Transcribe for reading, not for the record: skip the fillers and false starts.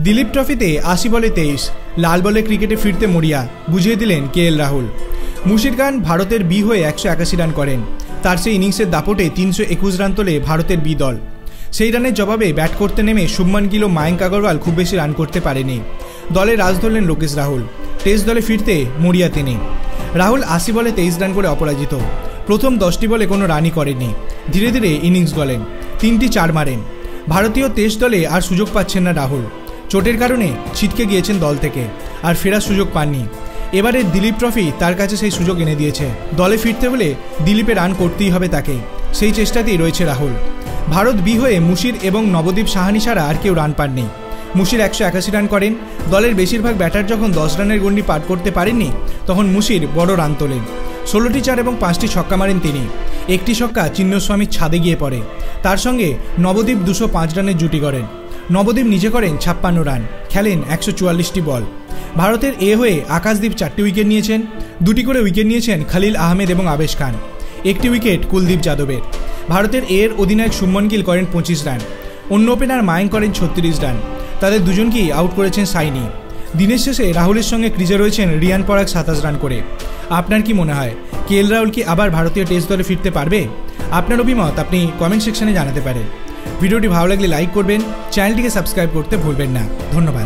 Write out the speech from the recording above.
দিলীপ ট্রফিতে ৮০ বলে ২৩, লাল বলে ক্রিকেটে ফিরতে মরিয়া বুঝিয়ে দিলেন KL রাহুল। মুশির খান ভারতের বি হয়ে ১৮১ রান করেন। তার সেই ইনিংসের দাপটে ৩২১ রান তোলে ভারতের বি দল। সেই রানের জবাবে ব্যাট করতে নেমে শুভমান গিল ও মায়াঙ্ক আগরওয়াল খুব বেশি রান করতে পারেনি। দলে রাজ ধরলেন লোকেশ রাহুল। টেস্ট দলে ফিরতে মরিয়া তিনি। রাহুল ৮০ বলে ২৩ রান করে অপরাজিত। প্রথম ১০টি বলে কোনো রানই করেননি। ধীরে ধীরে ইনিংস গলেন, ৩টি ৪ মারেন। ভারতীয় টেস্ট দলে আর সুযোগ পাচ্ছেন না রাহুল। চোটের কারণে ছিটকে গিয়েছেন দল থেকে, আর ফেরার সুযোগ পাননি। এবারে দিলীপ ট্রফি তার কাছে সেই সুযোগ এনে দিয়েছে। দলে ফিরতে হলে দিলীপে রান করতেই হবে তাকে। সেই চেষ্টাতেই রয়েছে রাহুল। ভারত বি হয়ে মুশির এবং নবদীপ সাহানি ছাড়া আর কেউ রান পাননি। মুশির ১৮১ রান করেন। দলের বেশিরভাগ ব্যাটার যখন ১০ রানের গণ্ডি পার করতে পারেননি, তখন মুশির বড় রান তোলেন। ১৬টি ৪ এবং ৫টি ছক্কা মারেন তিনি। একটি ছক্কা চিন্নস্বামীর ছাদে গিয়ে পড়ে। তার সঙ্গে নবদীপ ২০৫ রানের জুটি করেন। নবদীপ নিজে করেন ৫৬ রান, খেলেন ১৪৪টি বল। ভারতের এ হয়ে আকাশদীপ ৪টি উইকেট নিয়েছেন। ২টি করে উইকেট নিয়েছেন খলিল আহমেদ এবং আবেশ খান। একটি উইকেট কুলদীপ যাদবের। ভারতের এর অধিনায়ক শুভমান গিল করেন ২৫ রান। অন্য ওপেনার মায়াঙ্ক করেন ৩৬ রান। তাদের দুজনকেই আউট করেছেন সাইনি। দিনের শেষে রাহুলের সঙ্গে ক্রিজে রয়েছেন রিয়ান পরাগ ২৭ রান করে। আপনার কি মনে হয়, KL রাহুল কি আবার ভারতীয় টেস্ট দলে ফিরতে পারবে? আপনার অভিমত আপনি কমেন্ট সেকশনে জানাতে পারেন। ভিডিওটি ভালো লাগলে লাইক করবেন, চ্যানেলটিকে সাবস্ক্রাইব করতে ভুলবেন না। ধন্যবাদ।